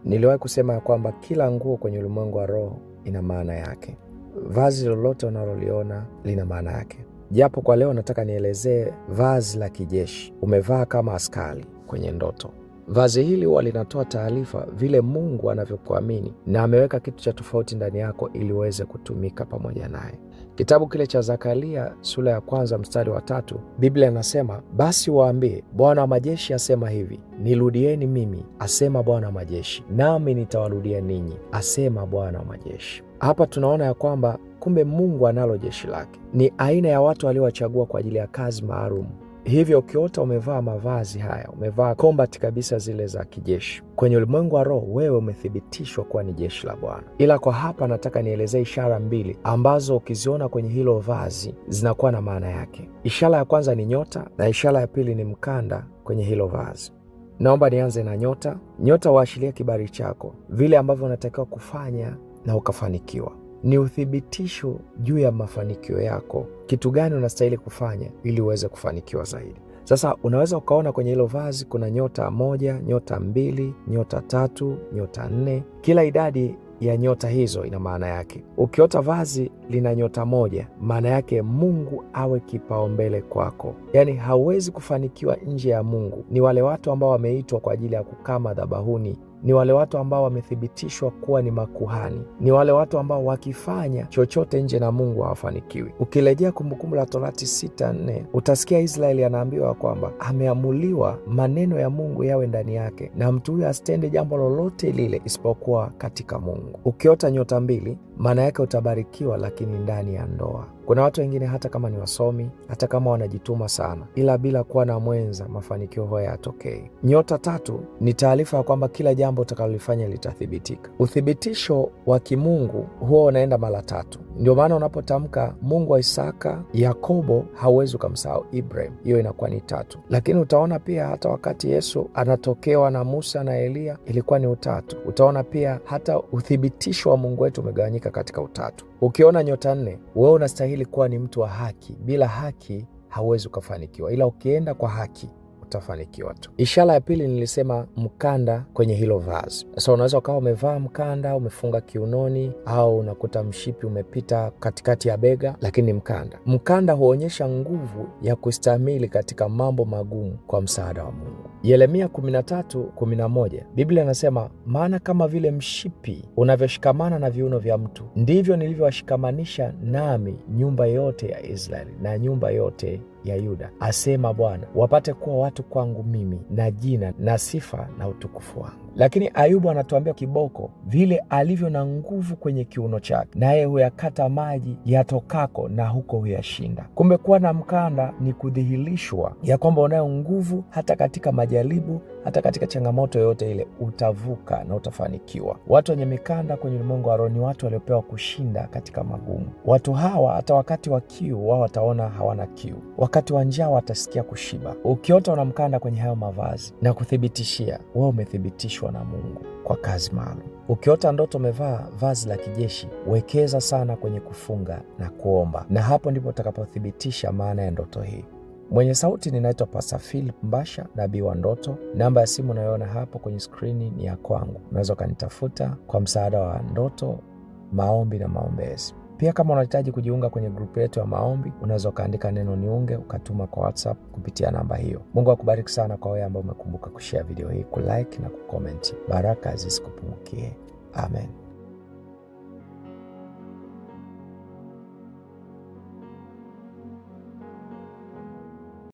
Niliwahi kusema ya kwamba kila nguo kwenye ulimwengu wa roho ina maana yake. Vazi lolote unaloliona lina maana yake. Japo kwa leo nataka nielezee vazi la kijeshi. Umevaa kama askari kwenye ndoto. Vazi hili huwa linatoa taarifa vile Mungu anavyokuamini na ameweka kitu cha tofauti ndani yako ili uweze kutumika pamoja naye. Kitabu kile cha Zakaria sura ya 1 mstari wa 3, Biblia inasema, basi waambie, Bwana wa majeshi asema hivi, nirudieni mimi, asema Bwana wa majeshi, nami nitawarudia ninyi, asema Bwana wa majeshi. Hapa tunaona ya kwamba kumbe Mungu analo jeshi lake. Ni aina ya watu aliowachagua kwa ajili ya kazi maalum. Hivyo ukiota umevaa mavazi haya, umevaa combat kabisa zile za kijeshi, kwenye ulimwengu wa roho wewe umethibitishwa kuwa ni jeshi la Bwana. Ila kwa hapa nataka nielezee ishara 2 ambazo ukiziona kwenye hilo vazi zinakuwa na maana yake. Ishara ya kwanza ni nyota na ishara ya pili ni mkanda kwenye hilo vazi. Naomba nianze na nyota. Nyota huashiria kibali chako, vile ambavyo unatakiwa kufanya na ukafanikiwa. Ni uthibitisho juu ya mafanikio yako, kitu gani unastahili kufanya ili uweze kufanikiwa zaidi. Sasa unaweza ukaona kwenye hilo vazi kuna nyota 1, nyota 2, nyota 3, nyota 4. Kila idadi ya nyota hizo ina maana yake. Ukiota vazi lina nyota 1, maana yake Mungu awe kipaumbele kwako. Yaani hauwezi kufanikiwa nje ya Mungu. Ni wale watu ambao wameitwa kwa ajili ya kukaa madhabahuni. Ni wale watu ambao wamethibitishwa kuwa ni makuhani. Ni wale watu ambao wakifanya chochote nje na Mungu hawafanikiwi. Ukirejea Kumbukumbu la Torati 6:4, utasikia Israeli anaambiwa kwamba ameamuliwa maneno ya Mungu yawe ndani yake, na mtu huyo asitende jambo lolote lile isipokuwa katika Mungu. Ukiota nyota 2, maana yake utabarikiwa, lakini ndani ya ndoa. Kuna watu wengine hata kama ni wasomi, hata kama wanajituma sana, ila bila kuwa na mwenza mafanikio haya yatokei. Nyota 3 ni taarifa ya kwamba kila jambo utakalolifanya litathibitika. Uthibitisho wa kimungu huwa unaenda mara 3. Ndio maana unapotamka Mungu wa Isaka, Yakobo, hauwezi ukamsahau Ibrahim. Hiyo inakuwa ni 3. Lakini utaona pia hata wakati Yesu anatokewa na Musa na Elia ilikuwa ni 3. Utaona pia hata uthibitisho wa Mungu wetu umegawanyika katika 3. Ukiona nyota 4, wewe unastahili kuwa ni mtu wa haki. Bila haki hauwezi ukafanikiwa, ila ukienda kwa haki utafanikiwa tu. Ishara ya pili nilisema mkanda kwenye hilo vazi. Sasa unaweza ukawa umevaa mkanda umefunga kiunoni, au unakuta mshipi umepita katikati ya bega, lakini ni mkanda. Mkanda huonyesha nguvu ya kustahimili katika mambo magumu kwa msaada wa Mungu. Yeremia 13:11, Biblia inasema, maana kama vile mshipi unavyoshikamana na viuno vya mtu, ndivyo nilivyowashikamanisha nami nyumba yote ya Israeli na nyumba yote ya Yuda, asema Bwana, wapate kuwa watu kwangu mimi, na jina na sifa na utukufu wangu. Lakini Ayubu anatuambia kiboko vile alivyo na nguvu kwenye kiuno chake, naye huyakata maji yatokako na huko huyashinda. Kumbe kuwa na mkanda ni kudhihirishwa ya kwamba unayo nguvu, hata katika majaribu, hata katika changamoto yoyote ile utavuka na utafanikiwa. Watu wenye mikanda kwenye ulimwengu wa roho ni watu waliopewa kushinda katika magumu. Watu hawa hata wakati wa kiu wao wataona hawana kiu, wakati wa njaa watasikia kushiba. Ukiota una mkanda kwenye hayo mavazi, na kuthibitishia wewe umethibitishwa na Mungu kwa kazi maalum. Ukiota ndoto umevaa vazi la kijeshi, wekeza sana kwenye kufunga na kuomba, na hapo ndipo utakapothibitisha maana ya ndoto hii. Mwenye sauti ninaitwa Pastor Philip Mbasha, nabii wa ndoto. Namba ya simu unayoona hapo kwenye skrini ni ya kwangu. Unaweza ukanitafuta kwa msaada wa ndoto, maombi na maombezi. Pia kama unahitaji kujiunga kwenye grupu yetu ya maombi, unaweza ukaandika neno niunge, ukatuma kwa WhatsApp kupitia namba hiyo. Mungu akubariki sana kwa wewe ambao umekumbuka kushare video hii, kulike na kucomment. Baraka zisikupungukie. Amen.